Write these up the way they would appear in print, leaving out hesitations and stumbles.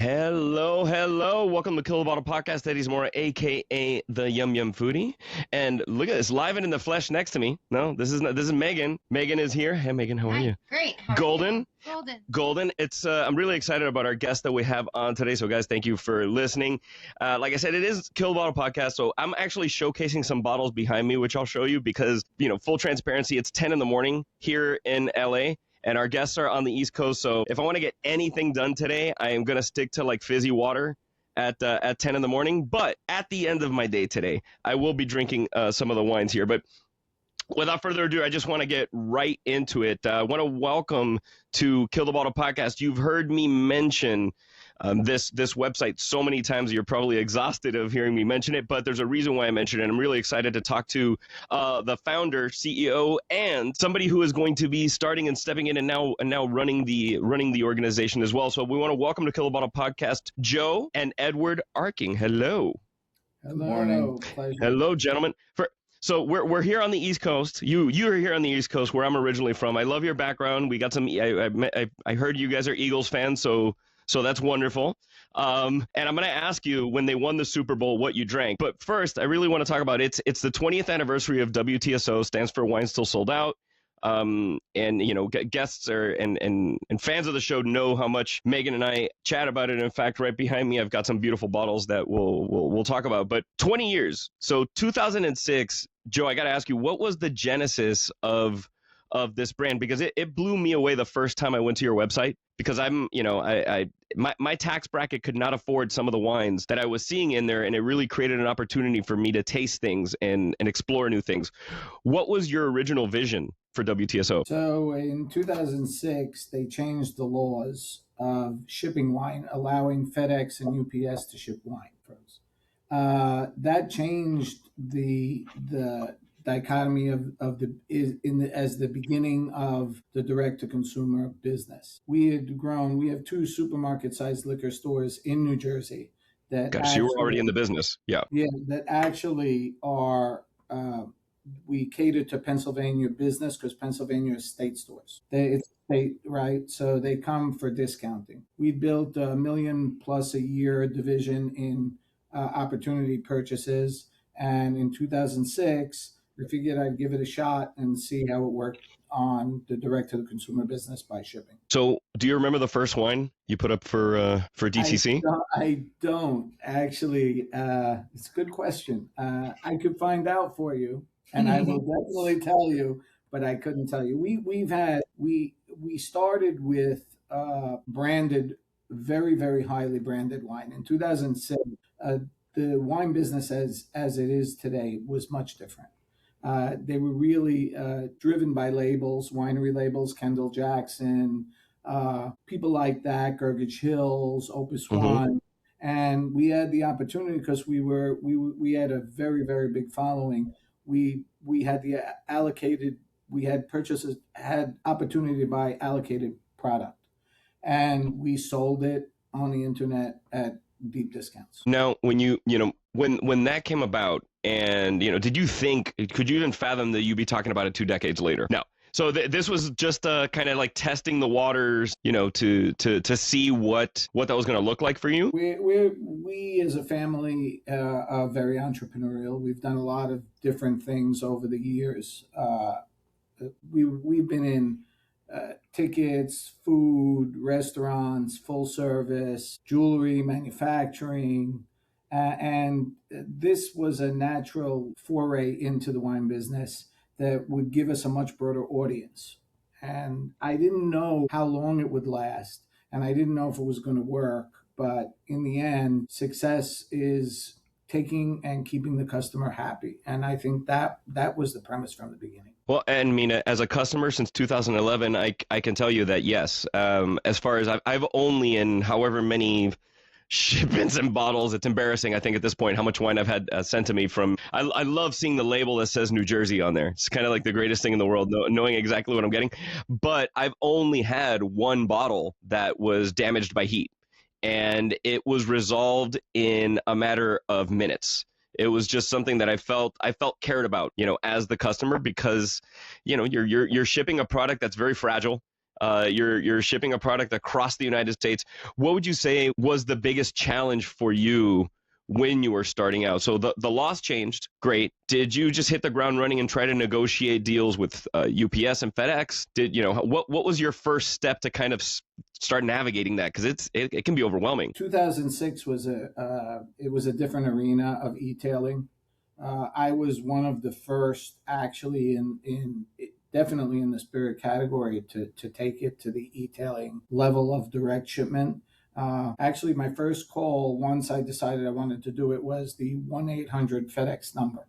Hello, hello. Welcome to Kill the Bottle Podcast. Eddie's Mora, aka the Yum Yum Foodie. And look at this, live and in the flesh next to me. No, this is Megan. Megan is here. Hey Megan, how are Hi, you? great. How are Golden. you? Golden. Golden. It's I'm really excited about our guest that we have on today. So guys, thank you for listening. Like I said, it is Kill the Bottle Podcast. So I'm actually showcasing some bottles behind me, which I'll show you because, full transparency, it's 10 in the morning here in LA. And our guests are on the East Coast, so if I want to get anything done today, I am going to stick to like fizzy water at 10 in the morning. But at the end of my day today, I will be drinking some of the wines here. But without further ado, I just want to get right into it. I want to welcome to Kill the Bottle Podcast. You've heard me mention this website so many times, you're probably exhausted of hearing me mention it, but there's a reason why I mentioned it. I'm really excited to talk to the founder, CEO, and somebody who is going to be starting and stepping in and now running the organization as well. So we want to welcome to Kill the Bottle Podcast, Joe and Edward Arking. Hello. Good morning. Pleasure. Hello, gentlemen. So we're here on the East Coast. You're here on the East Coast, where I'm originally from. I love your background. We got some. I heard you guys are Eagles fans, so that's wonderful. And I'm going to ask you, when they won the Super Bowl, what you drank. But first, I really want to talk about it's the 20th anniversary of WTSO, stands for Wine Still Sold Out. And guests and fans of the show know how much Megan and I chat about it. In fact, right behind me, I've got some beautiful bottles that we'll talk about. But 20 years, so 2006, Joe, I got to ask you, what was the genesis of this brand? Because it blew me away the first time I went to your website, because my tax bracket could not afford some of the wines that I was seeing in there, and it really created an opportunity for me to taste things and explore new things. What was your original vision for WTSO? So in 2006, they changed the laws of shipping wine, allowing FedEx and UPS to ship wine for us. That changed the dichotomy as the beginning of the direct-to-consumer business. We have two supermarket-sized liquor stores in New Jersey that Gosh, you were already in the business. Yeah, that actually are. We cater to Pennsylvania business because Pennsylvania is state stores. It's state, right? So they come for discounting. We built $1 million+ a year division in opportunity purchases, and in 2006, I figured I'd give it a shot and see how it worked on the direct-to-the-consumer business by shipping. So do you remember the first wine you put up for DTC? I don't actually. It's a good question. I could find out for you, and I will definitely tell you, but I couldn't tell you. We started with branded, very, very highly branded wine. In 2007, the wine business as it is today was much different. They were really driven by labels, winery labels, Kendall Jackson, people like that, Gergich Hills, Opus One. And we had the opportunity, because we had a very, very big following. We had opportunity to buy allocated product, and we sold it on the internet at deep discounts. Now, when that came about, and could you even fathom that you'd be talking about it 2 decades later? No. So this was just kind of like testing the waters, to see what that was going to look like for you. We as a family are very entrepreneurial. We've done a lot of different things over the years. We've been in tickets, food, restaurants, full service, jewelry, manufacturing. And this was a natural foray into the wine business that would give us a much broader audience. And I didn't know how long it would last, and I didn't know if it was going to work. But in the end, success is taking and keeping the customer happy. And I think that was the premise from the beginning. Well, and Mina, as a customer since 2011, I can tell you that, yes, as far as I've only in however many shipments and bottles, it's embarrassing, I think, at this point, how much wine I've had sent to me from. I love seeing the label that says New Jersey on there. It's kind of like the greatest thing in the world, knowing exactly what I'm getting. But I've only had one bottle that was damaged by heat, and it was resolved in a matter of minutes. It was just something that I felt cared about, as the customer, because, you're shipping a product that's very fragile. You're shipping a product across the United States. What would you say was the biggest challenge for you when you were starting out? So the laws changed. Great. Did you just hit the ground running and try to negotiate deals with UPS and FedEx? What was your first step to kind of start navigating that? Because it can be overwhelming. 2006 was a different arena of e-tailing. I was one of the first actually definitely in the spirit category to take it to the e-tailing level of direct shipment. Actually, my first call, once I decided I wanted to do it, was the 1-800 FedEx number.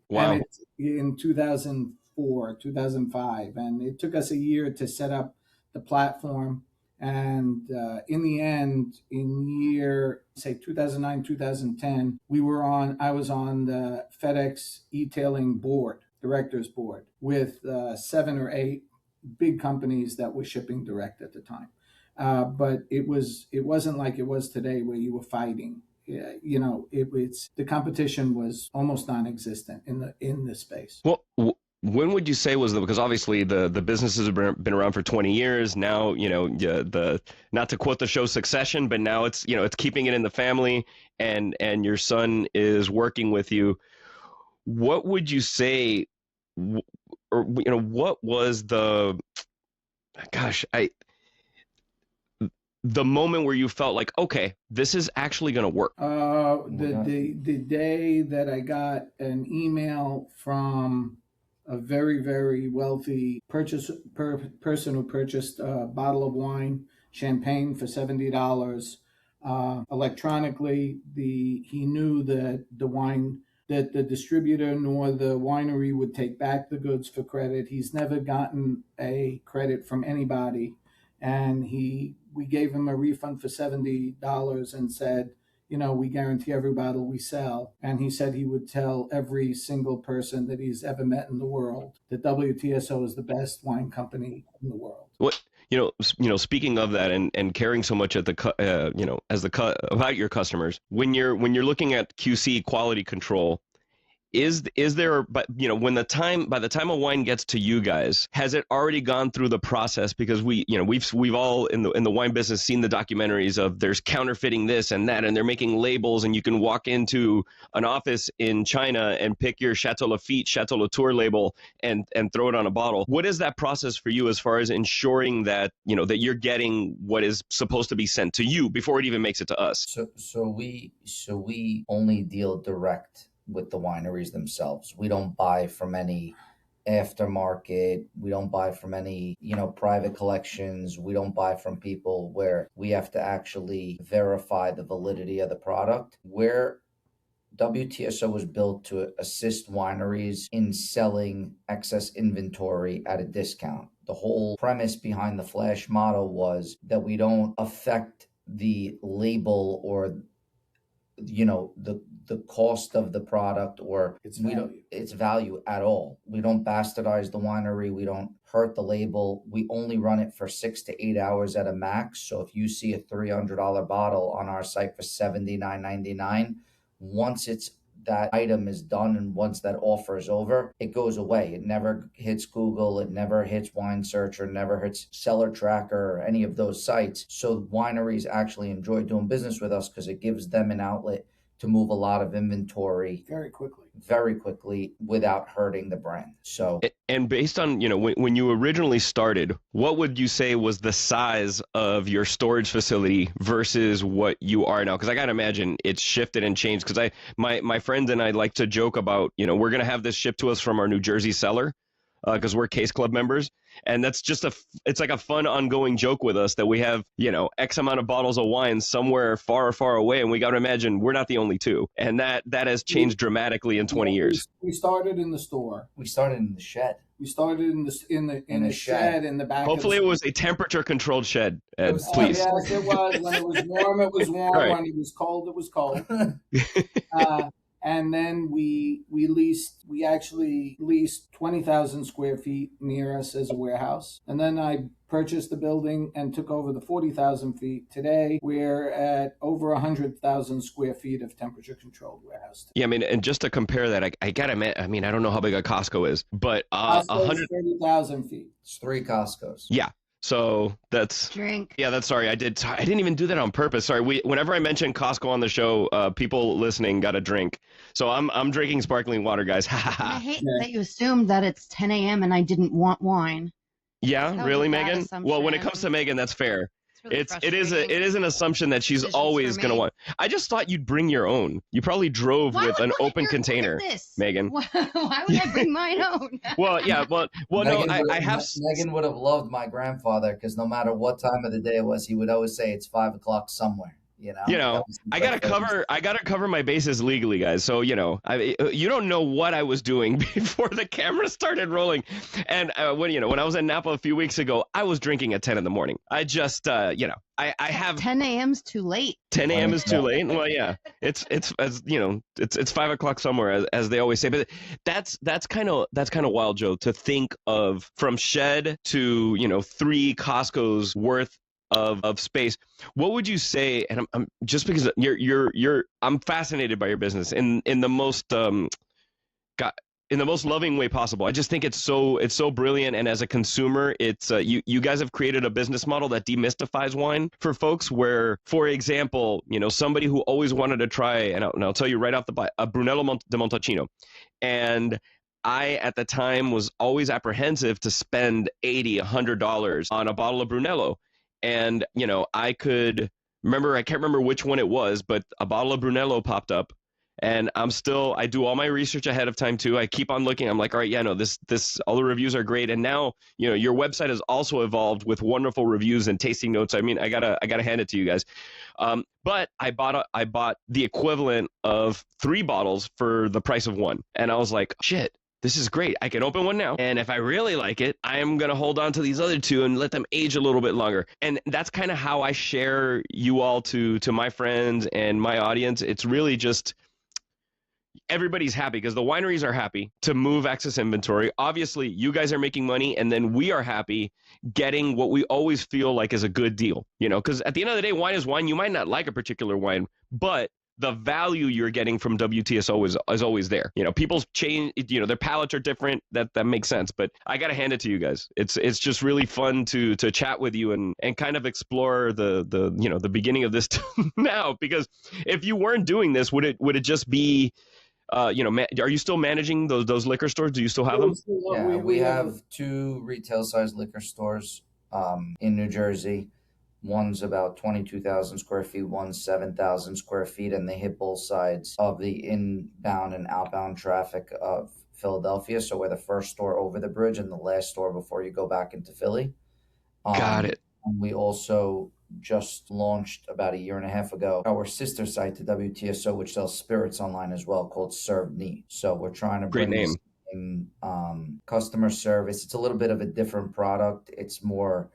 Wow. And it's in 2004, 2005. And it took us a year to set up the platform. And in the end, in year, say 2009, 2010, I was on the FedEx e-tailing board, directors board, with 7 or 8 big companies that were shipping direct at the time. But it wasn't like it was today where you were fighting. The competition was almost non-existent in the space. Well, when would you say was because obviously the businesses have been around for 20 years now, not to quote the show Succession, but now it's keeping it in the family, and your son is working with you. What would you say, or what was the moment where you felt like, okay, this is actually going to work? The day that I got an email from a very, very wealthy person who purchased a bottle of wine, champagne, for $70 electronically. He knew that the distributor nor the winery would take back the goods for credit. He's never gotten a credit from anybody. And we gave him a refund for $70 and said, we guarantee every bottle we sell. And he said he would tell every single person that he's ever met in the world that WTSO is the best wine company in the world. What speaking of that and caring so much at about your customers, when you're looking at QC quality control, is there, but by the time a wine gets to you guys, has it already gone through the process? Because we've all in the wine business seen the documentaries of there's counterfeiting this and that, and they're making labels, and you can walk into an office in China and pick your Chateau Lafite, Chateau Latour label and throw it on a bottle. What is that process for you as far as ensuring that that you're getting what is supposed to be sent to you before it even makes it to us? So we only deal direct with the wineries themselves. We don't buy from any aftermarket. We don't buy from any, private collections. We don't buy from people where we have to actually verify the validity of the product. Where WTSO was built to assist wineries in selling excess inventory at a discount. The whole premise behind the flash model was that we don't affect the label or the cost of the product or its value at all. We don't bastardize the winery. We don't hurt the label. We only run it for 6 to 8 hours at a max. So if you see a $300 bottle on our site for $79.99, once that item is done and once that offer is over, it goes away. It never hits Google, it never hits Wine Searcher, never hits Seller Tracker or any of those sites. So wineries actually enjoy doing business with us because it gives them an outlet to move a lot of inventory very quickly without hurting the brand. So, and based on, when you originally started, what would you say was the size of your storage facility versus what you are now? Because I got to imagine it's shifted and changed. Because my friends and I like to joke about, we're going to have this shipped to us from our New Jersey cellar because we're Case Club members. And that's just it's like a fun ongoing joke with us that we have, X amount of bottles of wine somewhere far, far away. And we got to imagine we're not the only two. And that has changed dramatically in 20 years. We started in the store. We started in the shed. We started in the shed in the back. Hopefully it was a temperature controlled shed, Ed, please. Yes, it was. When it was warm, it was warm. Right. When it was cold, it was cold. And then we actually leased 20,000 square feet near us as a warehouse. And then I purchased the building and took over the 40,000 feet. Today, we're at over 100,000 square feet of temperature controlled warehouse. Yeah, and just to compare that, I gotta admit, I don't know how big a Costco is, but 130,000 feet. It's 3 Costcos. Yeah. So that's Drink. yeah. That's sorry. I didn't even do that on purpose. Sorry. Whenever I mention Costco on the show, people listening got a drink. So I'm drinking sparkling water, guys. Ha ha And I ha. hate Yeah. that you assumed that it's 10 a.m. and I didn't want wine. Yeah, That was really, a bad Megan? Well, when it comes to assumption. Megan, that's fair. It's really It is an assumption that she's Decisions always for gonna me. want. I just thought you'd bring your own. You probably drove Why with would- an look at open your- container, Look at this. Megan. Why would I bring mine own? Well, yeah, well, no. I have. Megan would have loved my grandfather because no matter what time of the day it was, he would always say it's 5 o'clock somewhere. You That know, was I gotta cover my bases legally, guys. So you don't know what I was doing before the camera started rolling. And when I was in Napa a few weeks ago, I was drinking at 10 in the morning. I just I have 10 a.m.'s too late. 10 a.m. is too late. Well, yeah, it's as it's 5 o'clock somewhere, as they always say. But that's kind of wild, Joe, to think of from shed to 3 Costco's worth of space. What would you say? And I'm just because I'm fascinated by your business in the most in the most loving way possible. I just think it's so brilliant. And as a consumer, it's you guys have created a business model that demystifies wine for folks. Where, for example, somebody who always wanted to try, and I'll tell you right off the bat, a Brunello de Montalcino, and I at the time was always apprehensive to spend $80-$100 on a bottle of Brunello. And, I can't remember which one it was, but a bottle of Brunello popped up. And I do all my research ahead of time too. I keep on looking. I'm like, all right, yeah, no, this, all the reviews are great. And now, your website has also evolved with wonderful reviews and tasting notes. I mean, I gotta hand it to you guys. But I bought the equivalent of 3 bottles for the price of 1. And I was like, shit. This is great. I can open one now. And if I really like it, I am going to hold on to these other 2 and let them age a little bit longer. And that's kind of how I share you all to my friends and my audience. It's really just everybody's happy because the wineries are happy to move excess inventory. Obviously, you guys are making money, and then we are happy getting what we always feel like is a good deal. Because at the end of the day, wine is wine. You might not like a particular wine, but the value you're getting from WTSO is always there. People's change, their palates are different. That makes sense. But I got to hand it to you guys. It's just really fun to chat with you and kind of explore the beginning of this now. Because if you weren't doing this, would it just be, are you still managing those liquor stores? Do you still have them? Yeah, we have 2 retail-sized liquor stores in New Jersey. One's about 22,000 square feet, one's 7,000 square feet, and they hit both sides of the inbound and outbound traffic of Philadelphia. So we're the first store over the bridge and the last store before you go back into Philly. Got it. And we also just launched about a year and a half ago our sister site to WTSO, which sells spirits online as well, called Served Neat. So we're trying to Great bring name. Customer service. It's a little bit of a different product. It's more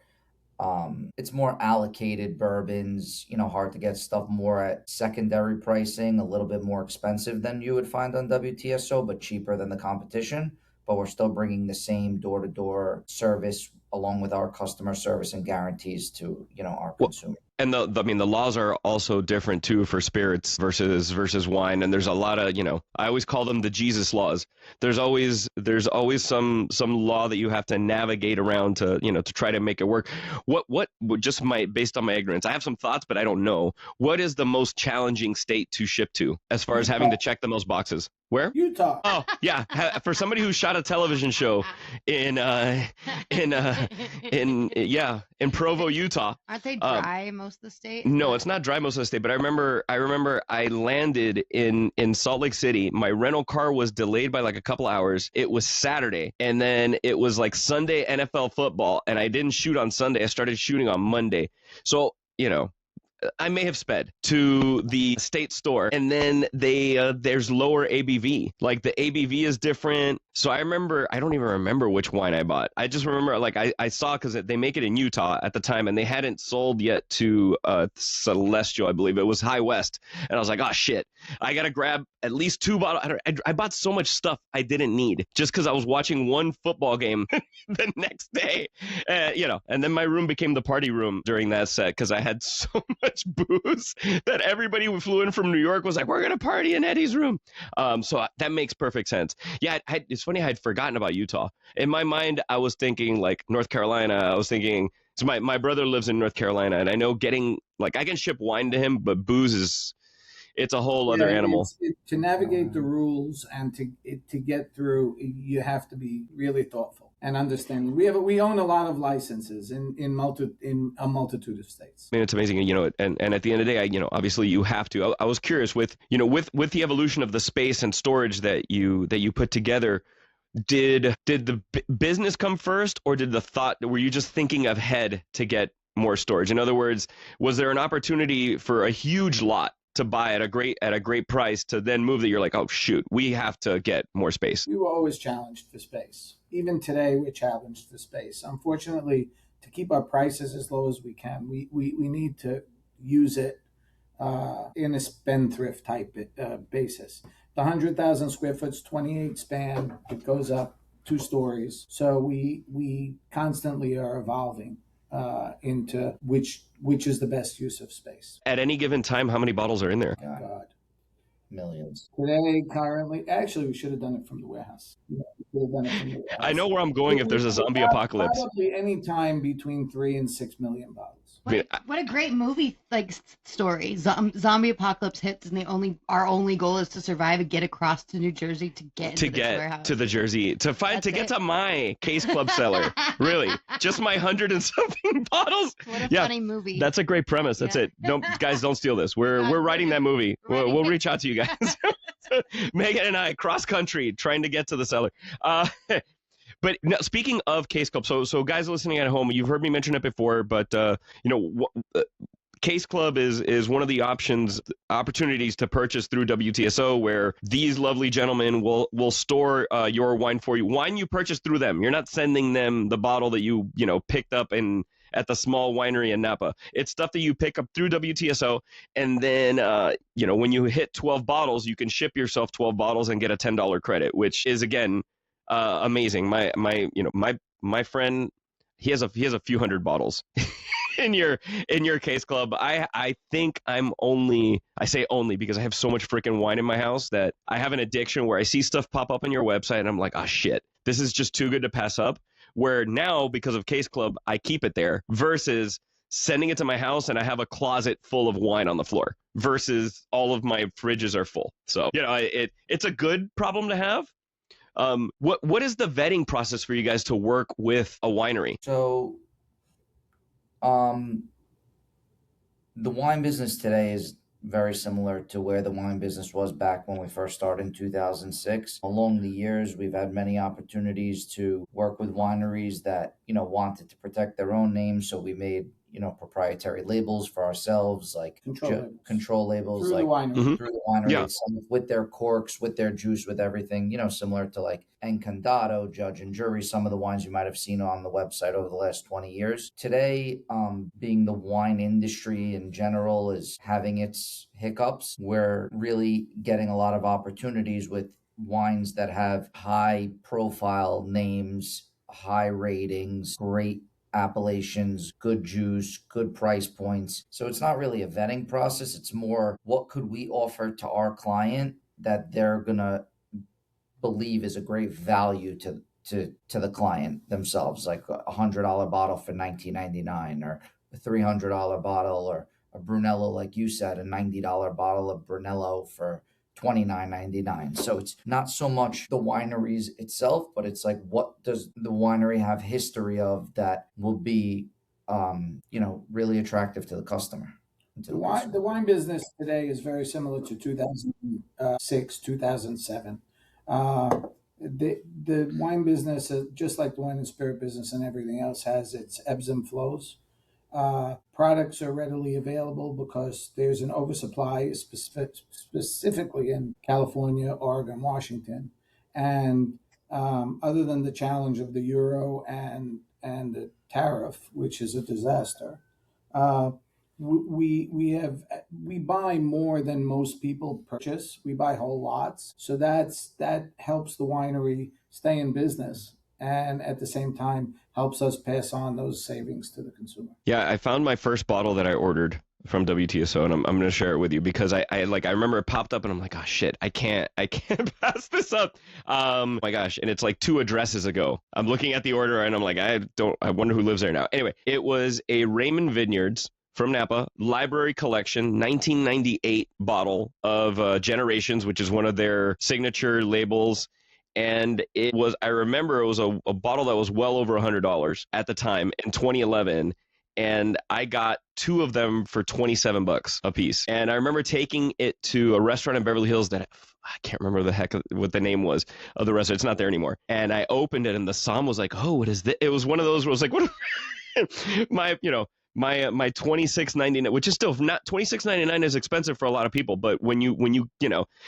allocated bourbons, hard to get stuff, more at secondary pricing, a little bit more expensive than you would find on WTSO, but cheaper than the competition. But we're still bringing the same door-to-door service along with our customer service and guarantees to, our consumer. And the laws are also different too for spirits versus wine. And there's a lot of, I always call them the Jesus laws. There's always some law that you have to navigate around to try to make it work. What just based on my ignorance, I have some thoughts, but I don't know. What is the most challenging state to ship to as far as having to check the most boxes? Where? Utah. Oh, yeah. For somebody who shot a television show in Provo, Utah. Aren't they dry most of the state? No, it's not dry most of the state, but I remember I landed in Salt Lake City. My rental car was delayed by like a couple hours. It was Saturday, and then it was like Sunday NFL football, and I didn't shoot on Sunday. I started shooting on Monday. So, I may have sped to the state store, and then there's lower ABV. Like the ABV is different. So I don't even remember which wine I bought. I just remember I saw, because they make it in Utah at the time, and they hadn't sold yet to Celestial, I believe. It was High West. And I was like, oh shit, I got to grab at least 2 bottles. I bought so much stuff I didn't need just because I was watching one football game the next day, and then my room became the party room during that set because I had so much booze that everybody who flew in from New York was like, we're going to party in Eddie's room. So that makes perfect sense. Yeah, it's funny, I had forgotten about Utah. In my mind, I was thinking like North Carolina. I was thinking So my brother lives in North Carolina, and I know getting like I can ship wine to him, but booze is it's a whole other animal. To navigate the rules and to get through, you have to be really thoughtful and understanding. We own a lot of licenses in a multitude of states. I mean, it's amazing, you know, and at the end of the day, obviously you have to. I was curious with with the evolution of the space and storage that you put together. Did the business come first, or did the thought? Were you just thinking ahead to get more storage? In other words, was there an opportunity for a huge lot to buy at a great price to then move that you're like, oh shoot, we have to get more space? We were always challenged for space. Even today, we're challenged for space. Unfortunately, to keep our prices as low as we can, we need to use it in a spendthrift type basis. The 100,000 square foot's 28 span. It goes up 2 stories. So we constantly are evolving into which is the best use of space. At any given time, how many bottles are in there? God. Millions. Today, currently, actually, we should have done it from the warehouse. I know where I'm going if there's a zombie apocalypse. Probably any time between 3 and 6 million bottles. What a great movie story. Zombie apocalypse hits, and our only goal is to survive and get across to New Jersey to get to the Jersey to get to my Case Club cellar. Really, just my 100 and something bottles. What a funny movie. That's a great premise. That's it. Don't steal this. We're writing that movie. We'll reach out to you guys. Megan and I cross country trying to get to the cellar. But now, speaking of Case Club, so guys listening at home, you've heard me mention it before, but Case Club is one of the opportunities to purchase through WTSO, where these lovely gentlemen will store your wine for you. Wine you purchase through them. You're not sending them the bottle that you picked up at the small winery in Napa. It's stuff that you pick up through WTSO, and then when you hit 12 bottles, you can ship yourself 12 bottles and get a $10 credit, which is again amazing. My friend, he has a few hundred bottles in your Case Club. I think I say only because I have so much freaking wine in my house that I have an addiction where I see stuff pop up on your website and I'm like, oh shit, this is just too good to pass up. Where now, because of Case Club, I keep it there versus sending it to my house and I have a closet full of wine on the floor versus all of my fridges are full. So, it's a good problem to have. What is the vetting process for you guys to work with a winery? So, the wine business today is very similar to where the wine business was back when we first started in 2006. Along the years, we've had many opportunities to work with wineries that, wanted to protect their own names. So we made, proprietary labels for ourselves, like control labels, through like the winery. through the winery Yeah. itself, with their corks, with their juice, with everything, similar to like Encantado, Judge and Jury, some of the wines you might have seen on the website over the last 20 years. Today, being the wine industry in general is having its hiccups, we're really getting a lot of opportunities with wines that have high profile names, high ratings, great appellations, good juice, good price points. So it's not really a vetting process. It's more, what could we offer to our client that they're going to believe is a great value to the client themselves, like a $100 bottle for $19.99, or a $300 bottle, or a Brunello, like you said, a $90 bottle of Brunello for $29.99. So it's not so much the wineries itself, but it's like, what does the winery have history of that will be, really attractive to the customer? The wine business today is very similar to 2006, 2007. The wine business, just like the wine and spirit business and everything else, has its ebbs and flows. Products are readily available because there's an oversupply, specifically in California, Oregon, Washington, and other than the challenge of the euro and the tariff, which is a disaster, we buy more than most people purchase. We buy whole lots, so that helps the winery stay in business, and at the same time helps us pass on those savings to the consumer. Yeah, I found my first bottle that I ordered from WTSO, and I'm going to share it with you because I remember it popped up and I'm like, oh shit, I can't pass this up. My gosh, and it's like 2 addresses ago. I'm looking at the order and I'm like, I wonder who lives there now. Anyway, it was a Raymond Vineyards from Napa library collection 1998 bottle of Generations, which is one of their signature labels. And I remember it was a bottle that was well over $100 at the time in 2011, and I got 2 of them for $27 a piece. And I remember taking it to a restaurant in Beverly Hills that I can't remember what the name was of the restaurant. It's not there anymore. And I opened it, and the somm was like, "Oh, what is this?" It was one of those where I was like, "What?" my my $26.99, which is still not $26.99 is expensive for a lot of people, but when you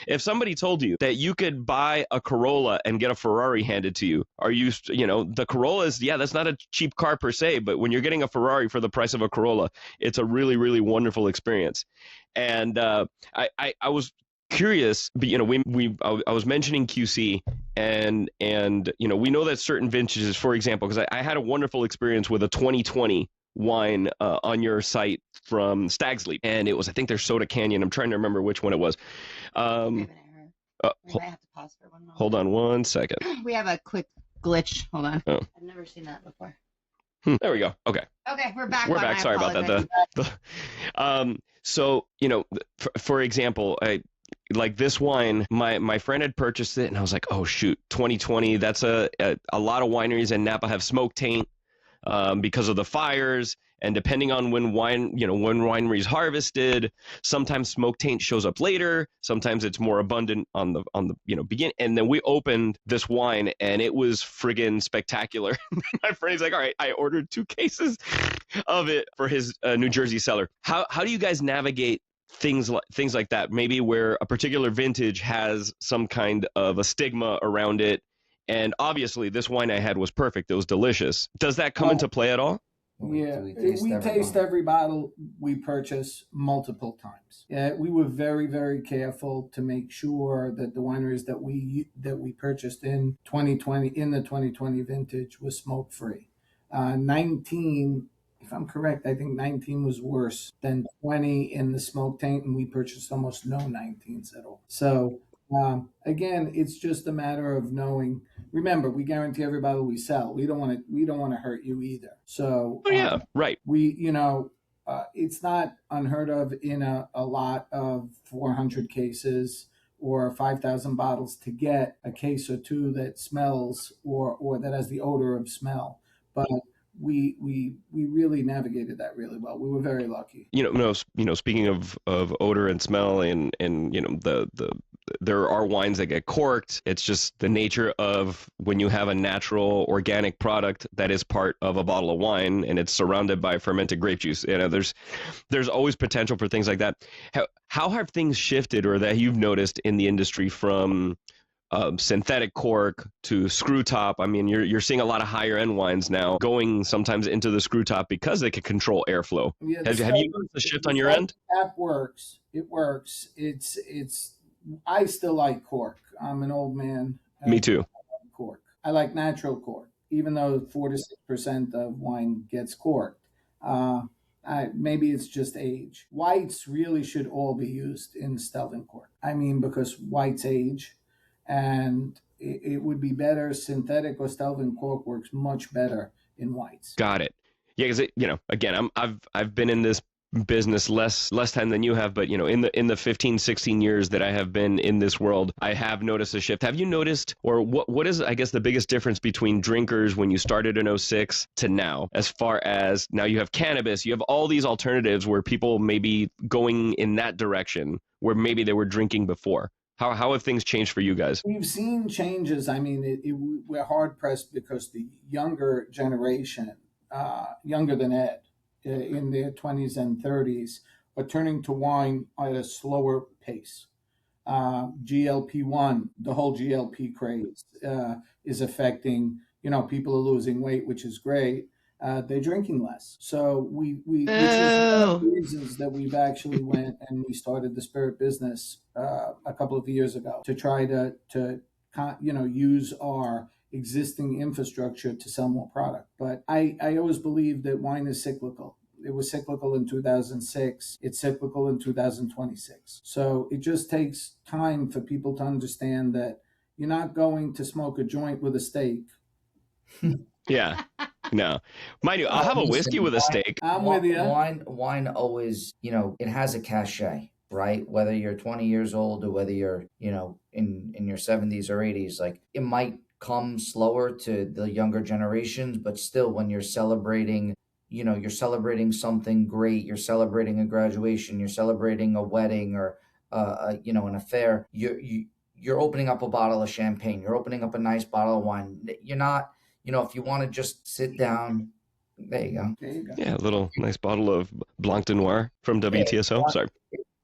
if somebody told you that you could buy a Corolla and get a Ferrari handed to you, the Corolla is, that's not a cheap car per se, but when you're getting a Ferrari for the price of a Corolla, it's a really, really wonderful experience. And I was curious, but I was mentioning QC, and we know that certain vintages, for example, because I had a wonderful experience with a 2020 wine on your site from Stag's Leap, and it was, I think, their Soda Canyon. I'm trying to remember which one it was. We might have to pause for 1 moment. Hold on 1 second. We have a quick glitch. Hold on. Oh. I've never seen that before. There we go. Okay. Okay, we're back. We're back. Sorry about that. So, for example, like this wine, my friend had purchased it, and I was like, oh shoot, 2020. That's a lot of wineries in Napa have smoke taint because of the fires, and depending on when wineries harvested, sometimes smoke taint shows up later. Sometimes it's more abundant on the begin. And then we opened this wine, and it was friggin' spectacular. My friend's like, all right, I ordered 2 cases of it for his New Jersey cellar. How do you guys navigate things like that? Maybe where a particular vintage has some kind of a stigma around it. And obviously, this wine I had was perfect. It was delicious. Does that come into play at all? Yeah, we taste every bottle we purchase multiple times. Yeah, we were very, very careful to make sure that the wineries that we purchased in 2020, in the 2020 vintage, was smoke free. 19, if I'm correct, I think 19 was worse than 20 in the smoke taint, and we purchased almost no 19s at all. So again, it's just a matter of knowing. Remember, we guarantee every bottle we sell. We don't want to hurt you either. So right. It's not unheard of in a lot of 400 cases or 5,000 bottles to get a case or 2 that smells or that has the odor of smell. But we really navigated that really well. We were very lucky. Speaking of odor and smell, and there are wines that get corked. It's just the nature of when you have a natural organic product that is part of a bottle of wine and it's surrounded by fermented grape juice. There's always potential for things like that. How have things shifted, or that you've noticed in the industry, from synthetic cork to screw top? I mean, you're seeing a lot of higher end wines now going sometimes into the screw top because they can control airflow. Yeah, have you noticed the shift on your end? That works. It works. It's. I still like cork. I'm an old man. Me too. I like cork. I like natural cork, even though 4 to 6% of wine gets corked. Maybe it's just age. Whites really should all be used in Stelvin cork. I mean, because whites age, and it would be better. Synthetic or Stelvin cork works much better in whites. Got it. Yeah, because again, I've been in this business less time than you have, but in the 15, 16 years that I have been in this world, I have noticed a shift. Have you noticed, or what is, I guess, the biggest difference between drinkers when you started in 06 to now, as far as now you have cannabis, you have all these alternatives where people may be going in that direction where maybe they were drinking before? How have things changed for you guys? We've seen changes. I mean, we're hard pressed because the younger generation, younger than Ed, in their 20s and 30s, are turning to wine at a slower pace. GLP-1, the whole GLP craze is affecting, people are losing weight, which is great. They're drinking less. So which is one of the reasons that we've actually went and we started the spirit business a couple of years ago to try to use our existing infrastructure to sell more product. But I always believe that wine is cyclical. It was cyclical in 2006. It's cyclical in 2026. So it just takes time for people to understand that you're not going to smoke a joint with a steak. Yeah. No. Mind you, I'll have a whiskey Listen, with a steak. I'm with you. Wine always, it has a cachet, right? Whether you're 20 years old or whether you're, in your 70s or 80s, like it might come slower to the younger generations, but still when you're celebrating, you're celebrating something great, you're celebrating a graduation, you're celebrating a wedding or, an affair, you're opening up a bottle of champagne, you're opening up a nice bottle of wine. You're not, if you want to just sit down, there you go. There you go. Yeah, a little nice bottle of Blanc de Noir from WTSO. Sorry.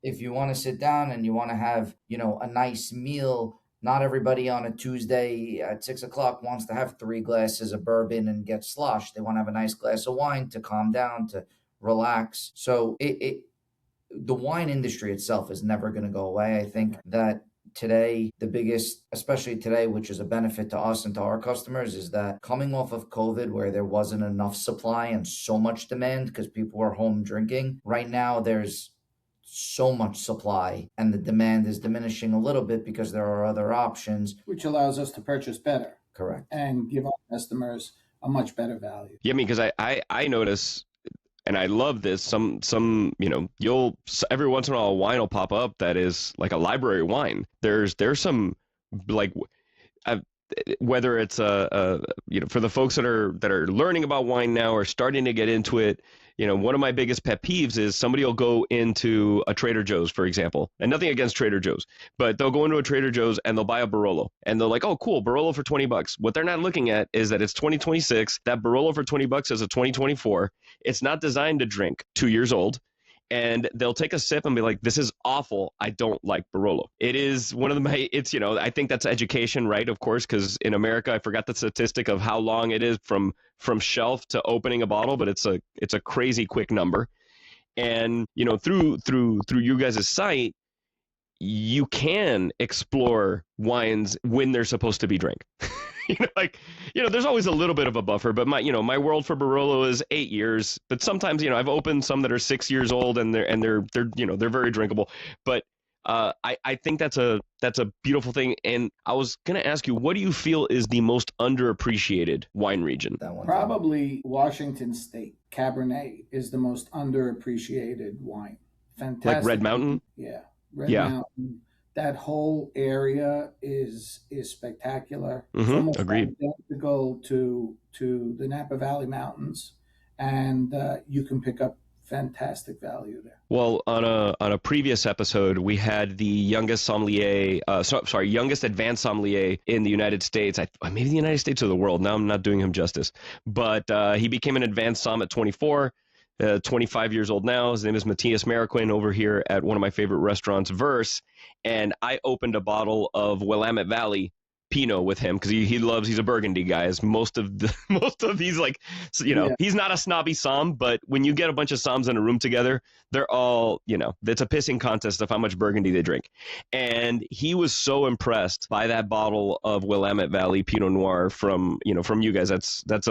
If you want to sit down and you want to have, a nice meal, not everybody on a Tuesday at 6:00 wants to have 3 glasses of bourbon and get sloshed. They want to have a nice glass of wine to calm down, to relax. So the wine industry itself is never going to go away. I think that today, the biggest, especially today, which is a benefit to us and to our customers, is that coming off of COVID where there wasn't enough supply and so much demand because people were home drinking, right now there's so much supply and the demand is diminishing a little bit because there are other options. Which allows us to purchase better. Correct. And give our customers a much better value. Yeah, I mean, because I notice, and I love this, some you'll every once in a while a wine will pop up that is like a library wine. There's some like whether it's for the folks that are learning about wine now or starting to get into it. One of my biggest pet peeves is somebody will go into a Trader Joe's, for example, and nothing against Trader Joe's, but they'll go into a Trader Joe's and they'll buy a Barolo and they're like, oh, cool, Barolo for $20. What they're not looking at is that it's 2026. That Barolo for $20 is a 2024. It's not designed to drink 2 years old. And they'll take a sip and be like, this is awful. I don't like Barolo. It is one of I think that's education, right? Of course, because in America, I forgot the statistic of how long it is from shelf to opening a bottle, but it's a crazy quick number. And, through you guys' site, you can explore wines when they're supposed to be drank. There's always a little bit of a buffer, but my world for Barolo is 8 years. But sometimes, I've opened some that are 6 years old and they're very drinkable. But I think that's a beautiful thing. And I was gonna ask you, what do you feel is the most underappreciated wine region? Probably Washington State. Cabernet is the most underappreciated wine. Fantastic. Like Red Mountain? Yeah. Red Mountain. That whole area is spectacular. Mm-hmm. Almost Agreed. identical to the Napa Valley Mountains, and you can pick up fantastic value there. Well, on a previous episode, we had the youngest youngest advanced sommelier in the United States. Maybe the United States or the world. Now I'm not doing him justice, but he became an advanced somm at 24. 25 years old now. His name is Matthias Mariquin over here at one of my favorite restaurants, Verse. And I opened a bottle of Willamette Valley Pinot with him because he's a Burgundy guy. As most of these, he's not a snobby somm, but when you get a bunch of somms in a room together, they're all, it's a pissing contest of how much Burgundy they drink. And he was so impressed by that bottle of Willamette Valley Pinot Noir from you guys. That's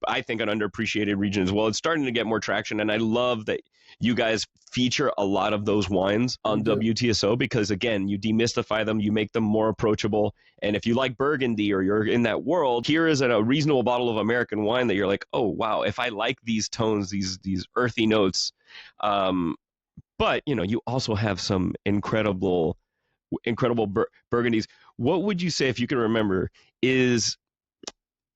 I think an underappreciated region as well. It's starting to get more traction, and I love that you guys feature a lot of those wines on WTSO because, again, you demystify them, you make them more approachable. And if you like Burgundy or you're in that world, here is a reasonable bottle of American wine that you're like, oh, wow, if I like these tones, these earthy notes. But, you also have some incredible Burgundies. What would you say, if you can remember, is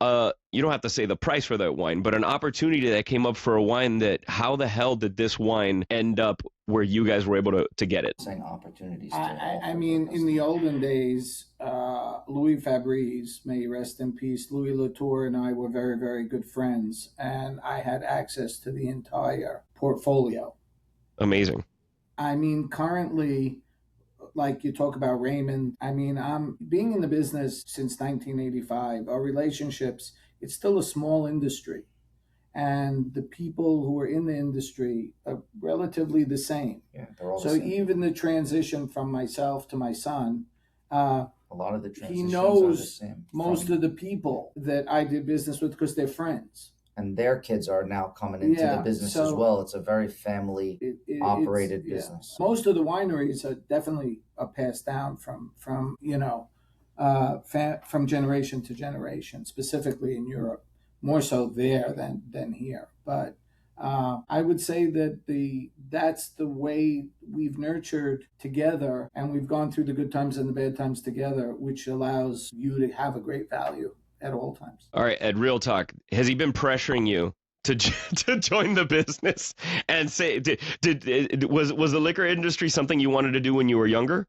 you don't have to say the price for that wine, but an opportunity that came up for a wine that how the hell did this wine end up where you guys were able to get it? Saying opportunities. I mean, in the olden days, Louis Fabrice, may he rest in peace, Louis Latour and I were very, very good friends, and I had access to the entire portfolio. Amazing. I mean, currently, like you talk about Raymond, I mean, I'm being in the business since 1985. Our relationships, it's still a small industry. And the people who are in the industry are relatively the same. Yeah, they're all so the same. Even the transition from myself to my son, a lot of the transitions he are the knows same. most of the people that I did business with because they're friends. and their kids are now coming into the business as well. It's a very family operated business. Most of the wineries are definitely passed down from from generation to generation, specifically in Europe, more so there than here. But I would say that that's the way we've nurtured together, and we've gone through the good times and the bad times together, which allows you to have a great value at all times. All right, Ed, real talk. Has he been pressuring you to join the business? And say, was the liquor industry something you wanted to do when you were younger?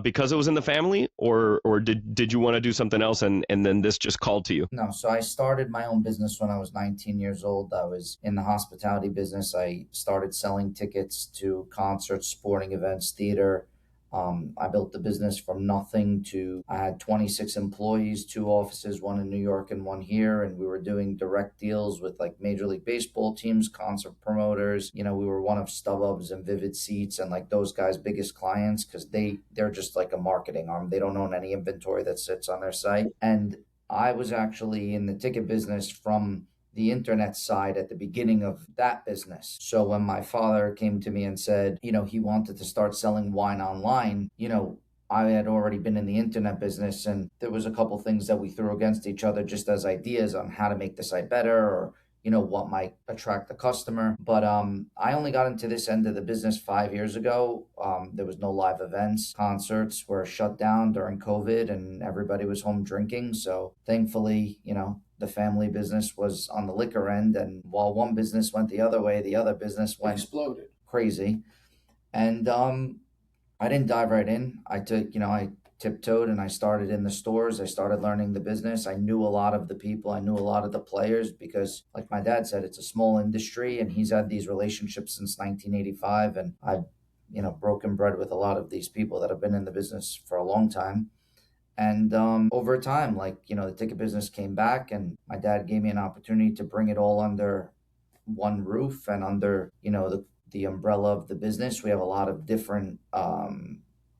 Because it was in the family, or did you want to do something else and then this just called to you? No, so I started my own business when I was 19 years old. I was in the hospitality business. I started selling tickets to concerts, sporting events, theater. I built the business from nothing to, I had 26 employees, 2 offices, one in New York and one here. And we were doing direct deals with like Major League Baseball teams, concert promoters. We were one of StubHub's and Vivid Seats and like those guys' biggest clients, because they're just like a marketing arm. They don't own any inventory that sits on their site. And I was actually in the ticket business from the internet side at the beginning of that business. So when my father came to me and said, he wanted to start selling wine online, I had already been in the internet business, and there was a couple things that we threw against each other just as ideas on how to make the site better, or what might attract the customer. But I only got into this end of the business 5 years ago. There was no live events. Concerts were shut down during COVID and everybody was home drinking. So thankfully, the family business was on the liquor end. And while one business went the other way, the other business went exploded crazy. And I didn't dive right in. I tiptoed and I started in the stores. I started learning the business. I knew a lot of the people. I knew a lot of the players because, like my dad said, it's a small industry and he's had these relationships since 1985. And I've, broken bread with a lot of these people that have been in the business for a long time. And over time, the ticket business came back and my dad gave me an opportunity to bring it all under one roof and under, the umbrella of the business. We have a lot of different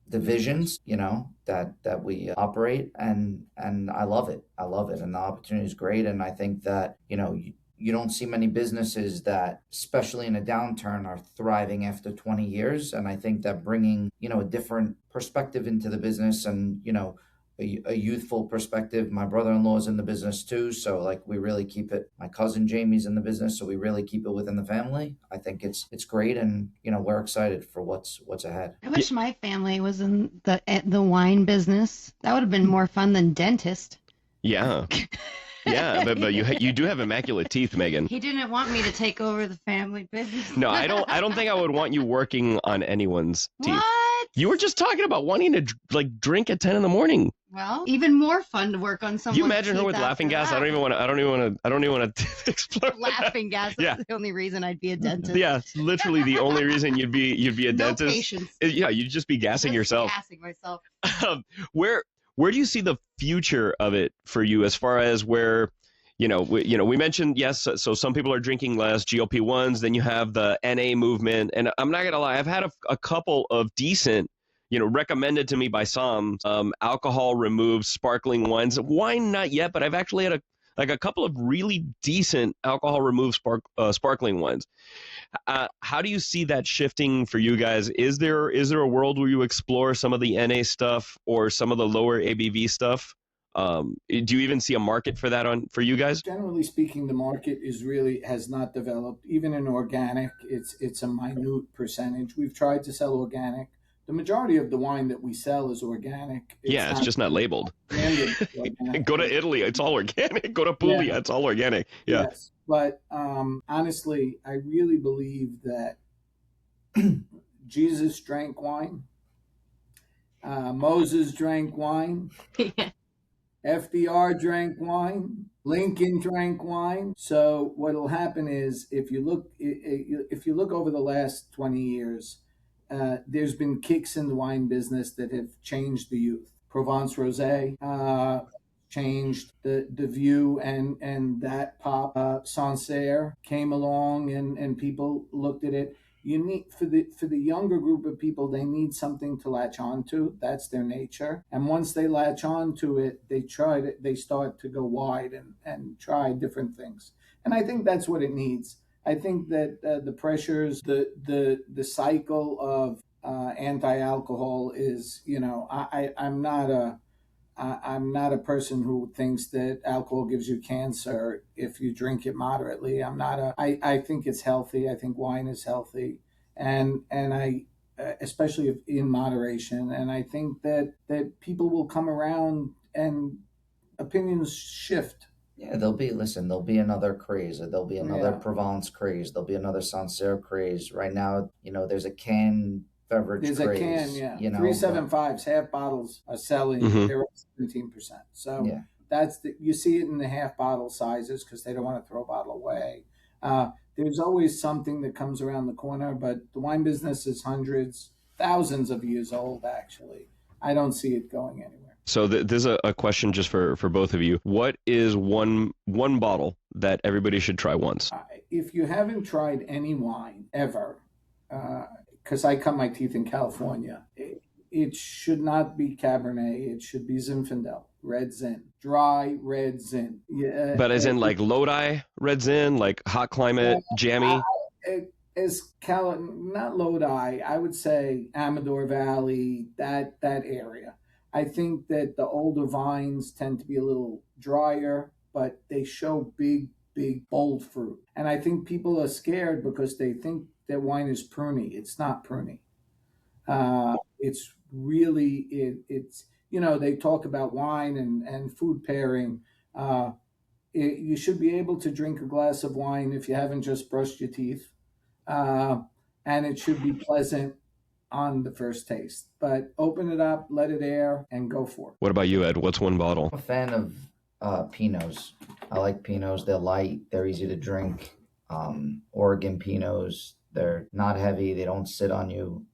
divisions, that we operate, and I love it. And the opportunity is great. And I think that, you don't see many businesses that, especially in a downturn, are thriving after 20 years. And I think that bringing, a different perspective into the business and, a youthful perspective. My brother-in-law is in the business too. So we really keep it, my cousin Jamie's in the business. So we really keep it within the family. I think it's great. And, we're excited for what's ahead. I wish my family was in the wine business. That would have been more fun than dentist. Yeah. Yeah, but you do have immaculate teeth, Megan. He didn't want me to take over the family business. No, I don't think I would want you working on anyone's teeth. What? You were just talking about wanting to drink at 10 in the morning. Well, even more fun to work on someone's You imagine her with laughing gas? I don't even want to explore. Laughing gas. That's the only reason I'd be a dentist. Yeah, it's literally the only reason you'd be a no dentist. Patience. Yeah, you'd just be gassing yourself. Gassing myself. Where do you see the future of it for you, as far as where, we mentioned, yes, so some people are drinking less, GLP-1s, then you have the NA movement. And I'm not going to lie, I've had a couple of decent, recommended to me by some alcohol removed sparkling wines. Wine, not yet, but I've actually had a couple of really decent alcohol removed sparkling wines. How do you see that shifting for you guys? Is there a world where you explore some of the NA stuff or some of the lower ABV stuff? Do you even see a market for that for you guys? Generally speaking, the market has not developed. Even in organic, it's a minute percentage. We've tried to sell organic. The majority of the wine that we sell is organic. It's just not labeled. Organic. Go to Italy, it's all organic. Go to Puglia, it's all organic. Yeah. Yes. But honestly, I really believe that Jesus drank wine. Moses drank wine. FDR drank wine. Lincoln drank wine. So what'll happen is, if you look over the last 20 years, there's been kicks in the wine business that have changed the youth. Provence Rosé changed the view, and that pop. Sancerre came along, and people looked at it. You need, for the younger group of people, they need something to latch on to. That's their nature. And once they latch on to it, they start to go wide and try different things. And I think that's what it needs. I think that the pressures, the cycle of anti-alcohol is, I'm not a person who thinks that alcohol gives you cancer if you drink it moderately. I think it's healthy. I think wine is healthy, and especially if in moderation. And I think that people will come around and opinions shift. Yeah, there'll be another craze. There'll be another Yeah. Provence craze. There'll be another Sancerre craze. Right now, there's a canned beverage There's craze. a can, yeah. You know, 375s, half bottles are selling. Mhm. They're up 17%. So yeah. you see it in the half bottle sizes because they don't want to throw a bottle away. There's always something that comes around the corner, but the wine business is hundreds, thousands of years old, actually. I don't see it going anywhere. So there's a question just for both of you. What is one bottle that everybody should try once? If you haven't tried any wine ever, because I cut my teeth in California, it should not be Cabernet. It should be Zinfandel, Red Zin, dry Red Zin. Yeah, But as in like Lodi, Red Zin, like hot climate, jammy? Not Lodi, I would say Amador Valley, that area. I think that the older vines tend to be a little drier, but they show big, bold fruit. And I think people are scared because they think that wine is pruny. It's not pruny. It's really, it's, they talk about wine and food pairing. You should be able to drink a glass of wine if you haven't just brushed your teeth. And it should be pleasant on the first taste, but open it up, let it air, and go for it. What about you, Ed? What's one bottle? I'm a fan of Pinots. I like Pinots. They're light. They're easy to drink. Oregon Pinots. They're not heavy. They don't sit on you,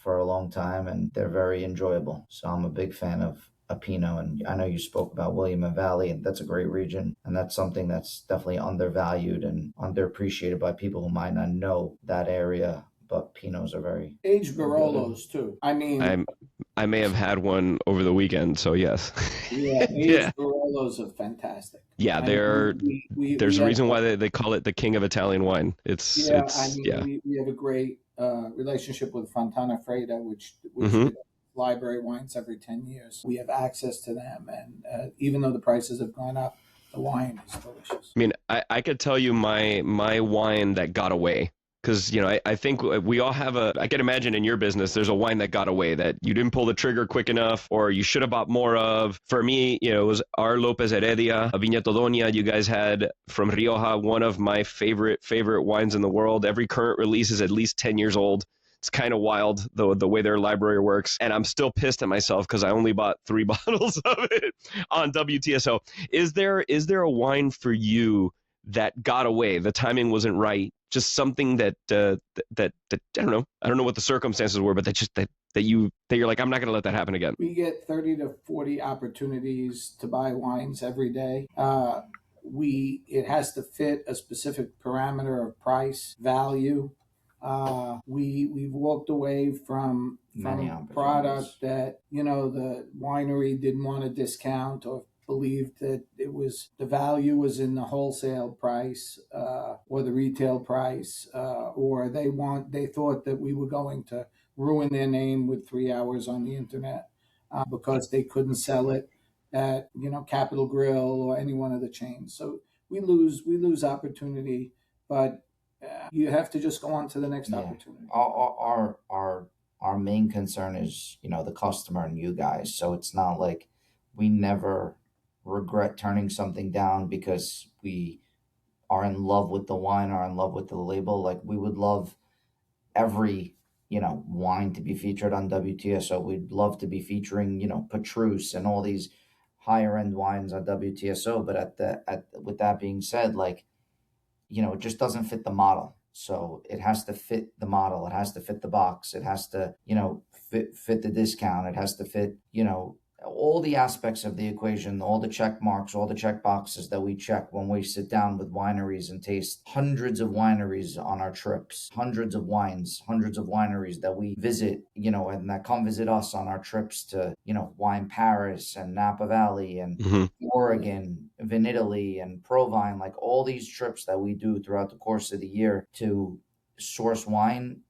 for a long time, and they're very enjoyable. So I'm a big fan of a Pinot. And I know you spoke about William and Valley, and that's a great region. And that's something that's definitely undervalued and underappreciated by people who might not know that area. But Pinots are very aged Barolos too. I mean, I may have had one over the weekend, so yes. Yeah, Yeah. Barolos are fantastic. Yeah, there's a reason why they call it the king of Italian wine. We have a great relationship with Fontana Freda, which Mhm. library wines every 10 years. We have access to them, and even though the prices have gone up, the wine is delicious. I mean, I could tell you my wine that got away. Because, I think we all have I can imagine in your business, there's a wine that got away that you didn't pull the trigger quick enough or you should have bought more of. For me, it was our Lopez Heredia, a Viña Todonia you guys had from Rioja, one of my favorite wines in the world. Every current release is at least 10 years old. It's kind of wild, the way their library works. And I'm still pissed at myself because I only bought 3 bottles of it on WTSO. Is there a wine for you that got away? The timing wasn't right. Just something that I don't know what the circumstances were, but that you're like, I'm not going to let that happen again. We get 30 to 40 opportunities to buy wines every day. It has to fit a specific parameter of price, value. We've walked away from product that the winery didn't want to discount or believed that the value was in the wholesale price or the retail price, or they thought that we were going to ruin their name with 3 hours on the internet because they couldn't sell it at Capital Grill or any one of the chains. So we lose opportunity, but you have to just go on to the next opportunity. Our main concern is the customer and you guys. So it's not like we never regret turning something down because we are in love with the wine or in love with the label. Like we would love every wine to be featured on WTSO. We'd love to be featuring Petrus and all these higher end wines on WTSO. But with that being said, it just doesn't fit the model. So it has to fit the model. It has to fit the box. It has to fit the discount. It has to fit all the aspects of the equation, all the check marks, all the check boxes that we check when we sit down with wineries and taste hundreds of wineries on our trips, hundreds of wines, hundreds of wineries that we visit, and that come visit us on our trips to, Wine Paris and Napa Valley and Oregon, Vinitaly and Provine, like all these trips that we do throughout the course of the year to source wine.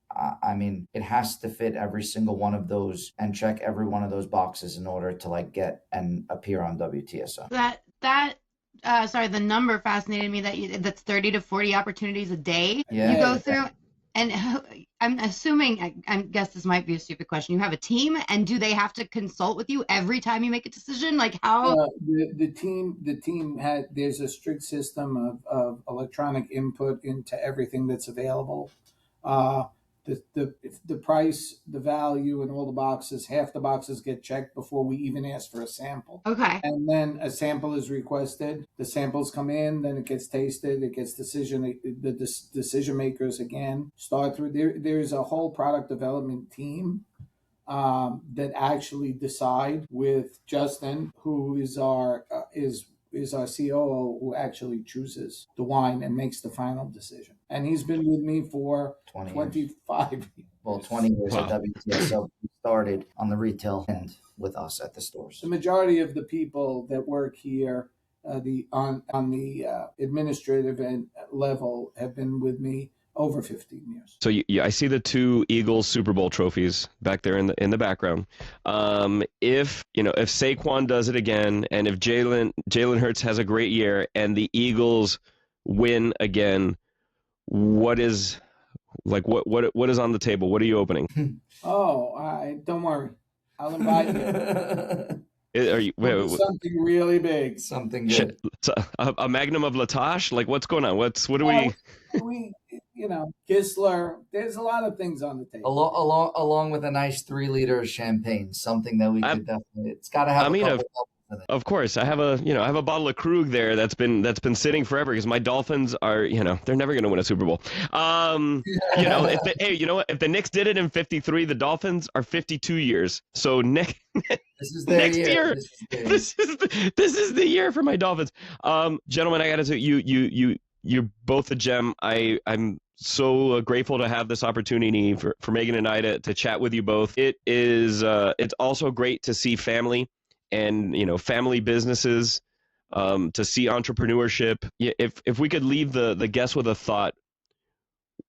I mean, it has to fit every single one of those and check every one of those boxes in order to get and appear on WTSO. The number fascinated me that's 30 to 40 opportunities a day Yeah. you go through. And I'm assuming, I guess this might be a stupid question. You have a team, and do they have to consult with you every time you make a decision? Like how? The team there's a strict system of electronic input into everything that's available. The price, the value, and all the boxes, half the boxes get checked before we even ask for a sample. Okay. And then a sample is requested. The samples come in, then it gets tasted. It gets the decision makers again start through. There's a whole product development team that actually decide with Justin, who is our COO, who actually chooses the wine and makes the final decision. And he's been with me for 25 years. Well, 20 years Wow. at WTSO. He started on the retail end with us at the stores. The majority of the people that work here, on the administrative level, have been with me over 15 years. So I see the 2 Eagles Super Bowl trophies back there in the background. If Saquon does it again, and if Jalen Hurts has a great year, and the Eagles win again, what is on the table? What are you opening? Don't worry, I'll invite you. Are you Something really big. Something good. A magnum of Latache? Like what's going on? What are we? Gisler. There's a lot of things on the table. Along with a nice 3-liter of champagne, something that we could definitely. It's got to have. Of course, I have a bottle of Krug there that's been sitting forever because my Dolphins are, they're never going to win a Super Bowl. If the Knicks did it in 53, the Dolphins are 52 years. So next year, this is the year for my Dolphins. Gentlemen, I got to say, you're both a gem. I'm so grateful to have this opportunity for Megan and I to chat with you both. It is it's also great to see family and family businesses, to see entrepreneurship. If we could leave the guests with a thought,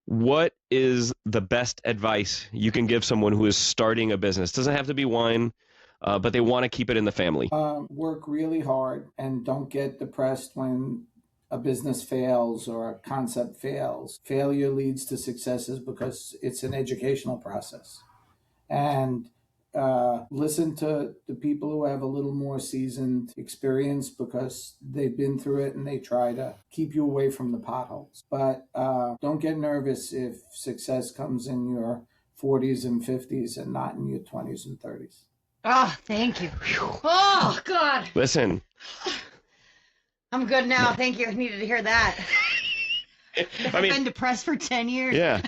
what is the best advice you can give someone who is starting a business? Doesn't have to be wine, but they want to keep it in the family. Work really hard and don't get depressed when a business fails or a concept fails. Failure leads to successes because it's an educational process. And listen to the people who have a little more seasoned experience because they've been through it and they try to keep you away from the potholes. But don't get nervous if success comes in your 40s and 50s and not in your 20s and 30s. Oh, thank you. Oh, God. Listen. I'm good now. Thank you. I needed to hear that. I've been depressed for 10 years. Yeah.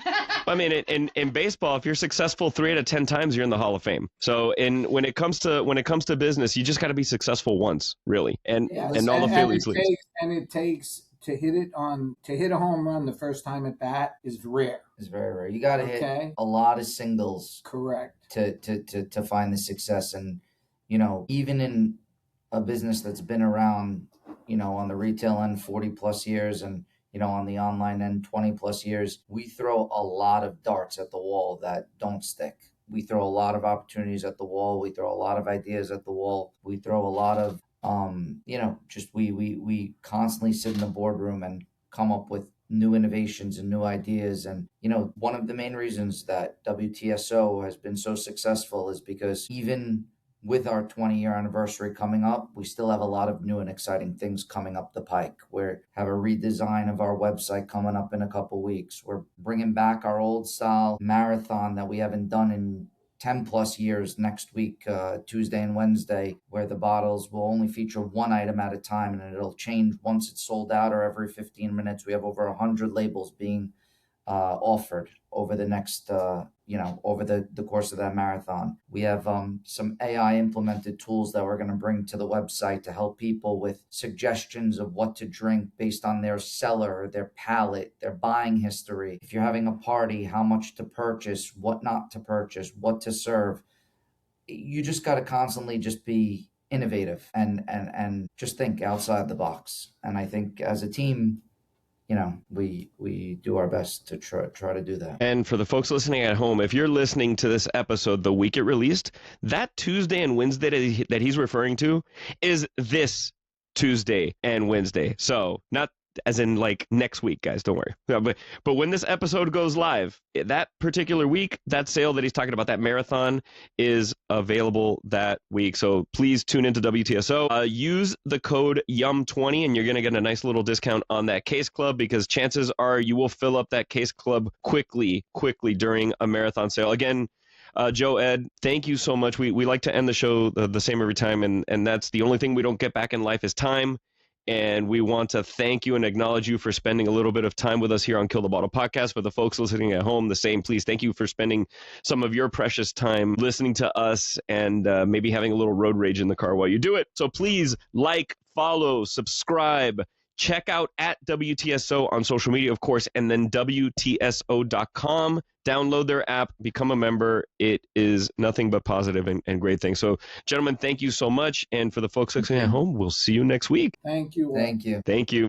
I mean, in baseball, if you're successful 3 out of 10 times, you're in the Hall of Fame. So when it comes to business, you just got to be successful once, really. And all the Phillies leagues. And it takes to hit a home run the first time at bat is rare. It's very rare. You got to hit a lot of singles. Correct. To find the success. And, even in a business that's been around, on the retail end 40 plus years and, on the online end 20 plus years, we throw a lot of darts at the wall that don't stick. We throw a lot of opportunities at the wall. We throw a lot of ideas at the wall. We throw a lot of, we constantly sit in the boardroom and come up with new innovations and new ideas. And, one of the main reasons that WTSO has been so successful is because even with our 20-year anniversary coming up, we still have a lot of new and exciting things coming up the pike. We have a redesign of our website coming up in a couple weeks. We're bringing back our old style marathon that we haven't done in 10 plus years next week, Tuesday and Wednesday, where the bottles will only feature one item at a time and it'll change once it's sold out or every 15 minutes. We have over 100 labels being offered over the next over the course of that marathon. We have some AI implemented tools that we're going to bring to the website to help people with suggestions of what to drink based on their cellar, their palate, their buying history. If you're having a party, how much to purchase, what not to purchase, what to serve. You just got to constantly just be innovative and just think outside the box. And I think as a team, we do our best to try to do that. And for the folks listening at home, if you're listening to this episode the week it released, that Tuesday and Wednesday that he's referring to is this Tuesday and Wednesday. So not as in like next week, guys, don't worry. Yeah, but when this episode goes live, that particular week, that sale that he's talking about, that marathon, is available that week. So please tune into WTSO. Use the code YUM20 and you're going to get a nice little discount on that case club, because chances are you will fill up that case club quickly during a marathon sale. Again, Joe, Ed, thank you so much. We like to end the show the same every time, and that's the only thing we don't get back in life is time. And we want to thank you and acknowledge you for spending a little bit of time with us here on Kill the Bottle Podcast. For the folks listening at home, the same, please. Thank you for spending some of your precious time listening to us and maybe having a little road rage in the car while you do it. So please like, follow, subscribe, check out at WTSO on social media, of course, and then WTSO.com. Download their app, become a member. It is nothing but positive and great things. So, gentlemen, thank you so much. And for the folks listening at home, we'll see you next week. Thank you. Thank you. Thank you.